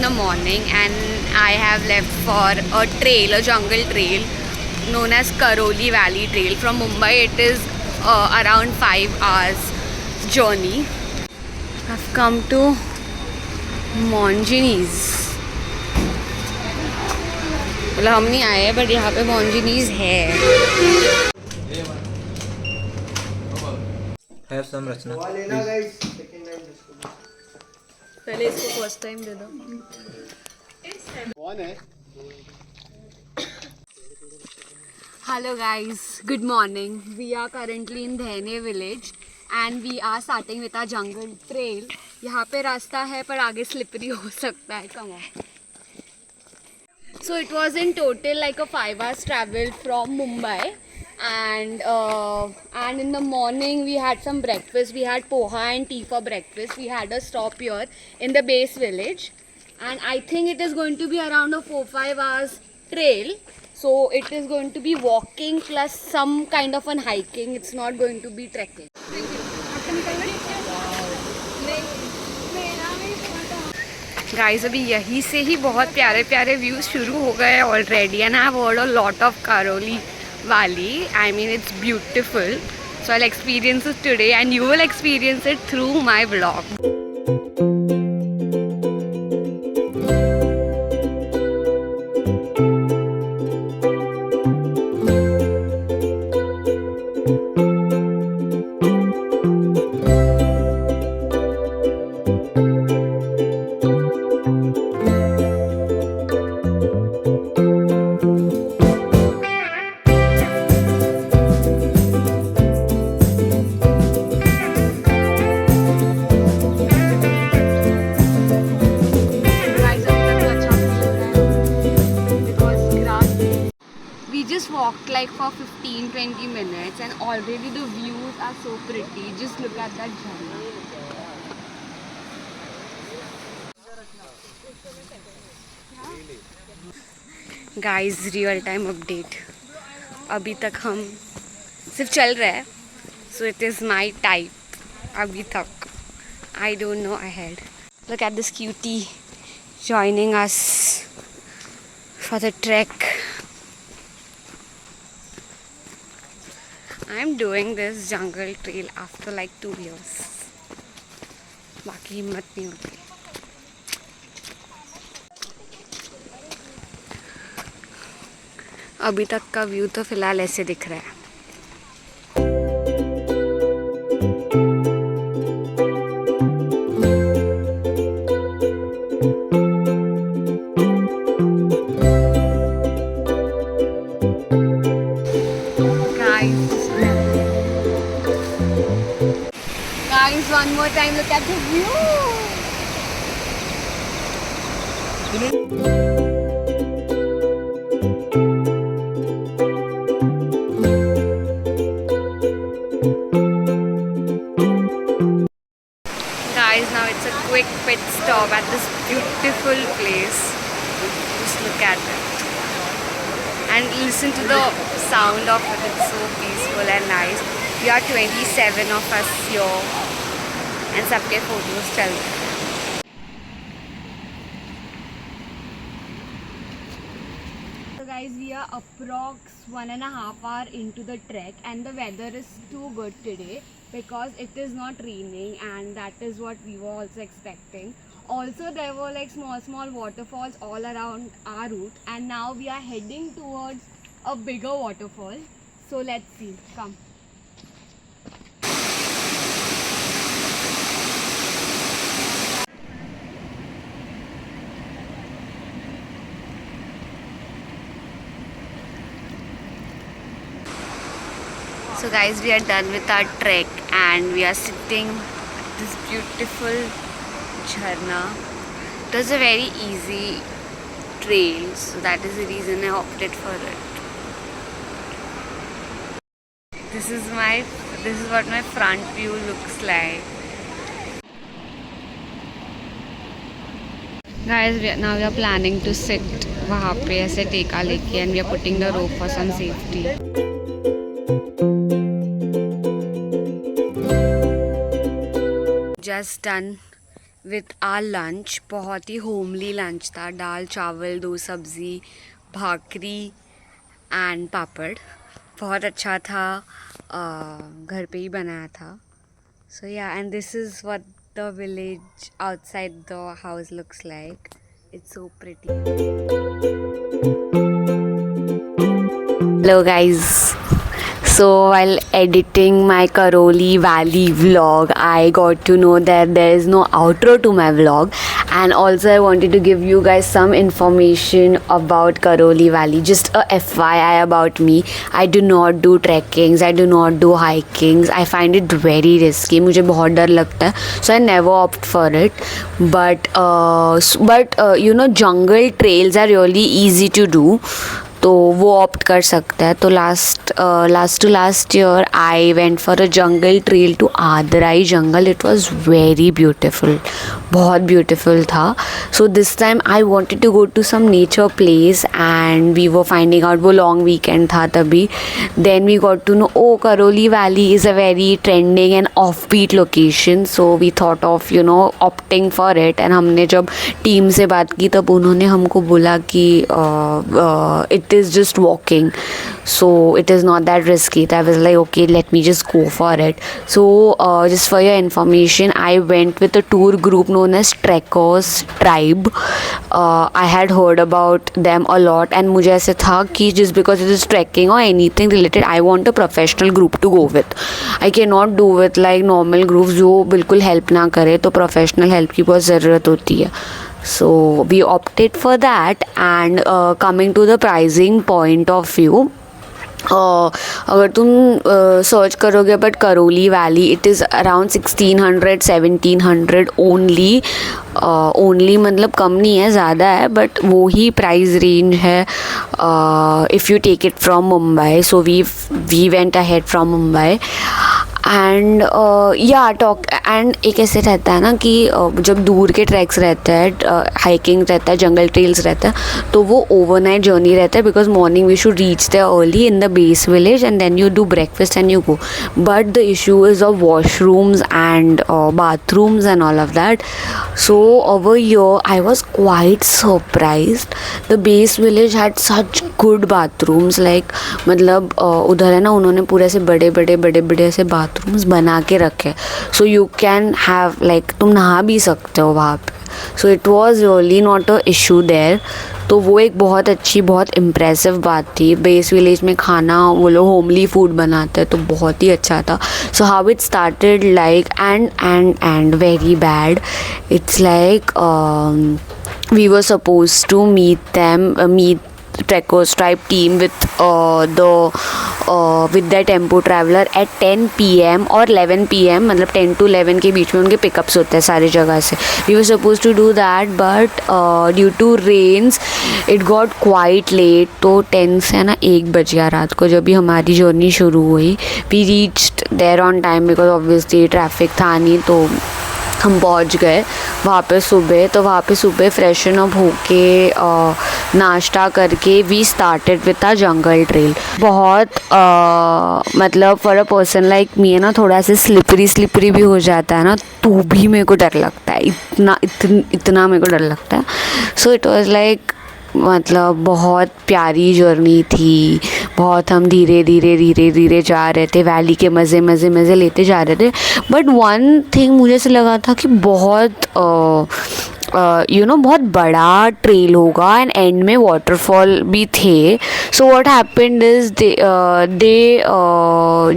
the morning and I have left for a trail, a jungle trail known as Karoli Valley Trail. From Mumbai it is around 5 hours journey. I've come to Monginis. मतलब हम नहीं आए हैं but यहाँ पे Monginis है. Have some रचना. पहले इसको फर्स्ट टाइम दे दो. Hello guys, good morning. We are currently in Dhene village and we are starting with our jungle trail. यहाँ पे रास्ता है पर आगे slippery हो सकता है. Come on. So it was in total like a 5 hours travel from Mumbai. And in the morning we had some breakfast. We had poha and tea for breakfast. We had a stop here in the base village, and I think it is going to be around a 4-5 hours trail. So it is going to be walking plus some kind of an hiking. It's not going to be trekking. Guys, अभी यहीं से ही बहुत प्यारे प्यारे views शुरू हो गए already and I have heard a lot of Karoli Valley. I mean, it's beautiful. So I'll experience it today and you will experience it through my vlog. Walked like for 15-20 minutes and already the views are so pretty. Just look at that jharna. Guys, real time update. अभी तक हम सिर्फ चल रहे हैं. So it is my type. अभी तक. I don't know ahead. Look at this cutie joining us for the trek. I'm doing this jungle trail after like 2 years. बाकी हिम्मत नहीं होती. अभी तक का व्यू तो फिलहाल ऐसे दिख रहा है. Guys, one more time, look at the view. Guys, now it's a quick pit stop at this beautiful place. Just look at it. And listen to the sound of it. It's so peaceful and nice. We are 27 of us here. And सबके photos चल रहे हैं. So guys, we are approx 1.5 hours into the trek and the weather is too good today because it is not raining and that is what we were also expecting. Also there were like small waterfalls all around our route and now we are heading towards a bigger waterfall. So let's see. Come. So guys, we are done with our trek and we are sitting at this beautiful jharna. It was a very easy trail, so that is the reason I opted for it. This is what my front view looks like. Guys, now we are planning to sit वहाँ पे ऐसे टेका लेके and we are putting the rope for some safety. Just done with our lunch. बहुत ही homely lunch था. दाल चावल, 2 सब्ज़ी, भाकरी and पापड़. बहुत अच्छा था. घर पे ही बनाया था. So yeah, and this is what the village outside the house looks like. It's so pretty. Hello guys. So while editing my Karoli Valley vlog, I got to know that there is no outro to my vlog, and also I wanted to give you guys some information about Karoli Valley. Just a FYI about me, I do not do trekkings, I do not do hikings. I find it very risky. मुझे बहुत डर लगता है, so I never opt for it. But you know, jungle trails are really easy to do. तो वो opt कर सकता है. तो last year I went for a jungle trail to Adarai jungle. It was very beautiful, बहुत beautiful था. So this time I wanted to go to some nature place and we were finding out. वो long weekend था तभी. Then we got to know O Karoli valley is a very trending and off beat location. So we thought of you know opting for it. And हमने जब team से बात की तब उन्होंने हमको बोला कि it is just walking, so it is not that risky. So I was like, okay, let me just go for it. So just for your information, I went with a tour group known as Trekkers Tribe. I had heard about them a lot, and मुझे ऐसे था कि just because it is trekking or anything related, I want a professional group to go with. I cannot do with like normal groups जो बिल्कुल help ना करे. तो professional help की बहुत ज़रूरत होती है. So we opted for that. And coming to the pricing point of view, अगर तुम सर्च करोगे बट करोली valley, it is around 1600-1700 only. मतलब कम नहीं है, ज़्यादा है, बट वो ही प्राइस रेंज है if you take it from Mumbai. So we went ahead from Mumbai. And and एक ऐसे रहता है ना कि जब दूर के ट्रैक्स रहते हैं, हाइकिंग रहता है, जंगल ट्रेल्स रहता है, तो वो ओवरनाइट जर्नी रहता है. Because morning we should reach the early in the base village and then you do breakfast and you go. But the issue is of washrooms and bathrooms and all of that. So over here I was quite surprised. The base village had such good bathrooms. Like मतलब उधर है ना, उन्होंने पूरे ऐसे बड़े ऐसे bathrooms बना के रखे. So you can have like तुम नहा भी सकते हो वहाँ पे. So it was really not a issue there. तो वो एक बहुत अच्छी, बहुत इम्प्रेसिव बात थी. बेस विलेज में खाना वो लोग होमली फूड बनाते हैं, तो बहुत ही अच्छा था. So how it started like and very bad. It's like we were supposed to meet Trekkers Tribe team with their tempo traveler at 10 PM और 11 PM. मतलब 10 to 11 के बीच में उनके पिकअप्स होते हैं सारी जगह से. We were supposed to do that, but due to rains it got quite late. तो 10 से ना 1 बज गया रात को जब भी हमारी जर्नी शुरू हुई. We reached there on time because obviously traffic था नहीं, तो हम पहुंच गए वहाँ पे सुबह. तो वहाँ पे सुबह फ्रेशन अप होके नाश्ता करके we started with a jungle trail. बहुत मतलब for a person like me है ना, थोड़ा सा स्लिपरी भी हो जाता है ना, तो भी मेरे को डर लगता है. इतना मेरे को डर लगता है. सो इट वाज लाइक मतलब बहुत प्यारी जर्नी थी. बहुत हम धीरे जा रहे थे. वैली के मज़े लेते जा रहे थे. बट वन थिंग मुझे ऐसे लगा था कि बहुत बहुत बड़ा ट्रेल होगा एंड एंड में वाटरफॉल भी थे. So what happened is they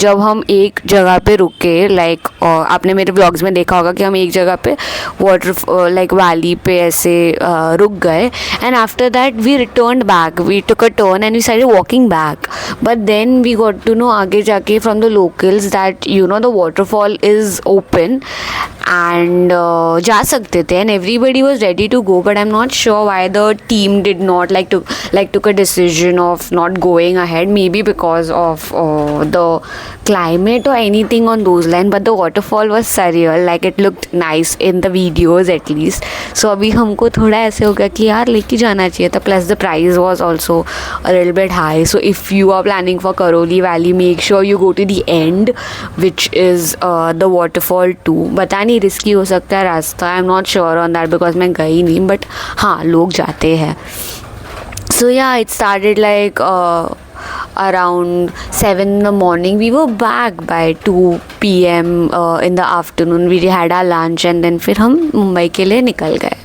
जब हम एक जगह पे रुके, लाइक आपने मेरे व्लॉग्स में देखा होगा कि हम एक जगह पे वाटर लाइक वैली पे ऐसे रुक गए. And after that we return back, we took a turn and we started walking back. But then we got to know आगे जाके from the locals that the waterfall is open and जा सकते थे. एंड everybody was ready to go, but I'm not sure why the team did not took a decision of not going ahead. Maybe because of the climate or anything on those lines. But the waterfall was surreal. Like it looked nice in the videos at least. So अभी हमको थोड़ा ऐसे हो गया कि यार लेके जाना चाहिए था. Plus the price was also a little bit high. So if you are planning for Karoli Valley, make sure you go to the end, which is the waterfall too. पता नहीं रिस्की हो सकता है रास्ता. I am not sure on that because मैं गई नहीं, but हाँ लोग जाते हैं. So yeah, it started like around 7 in the morning. We were back by 2 p.m. In the afternoon. We had our lunch and then फिर हम मुंबई के लिए निकल गए.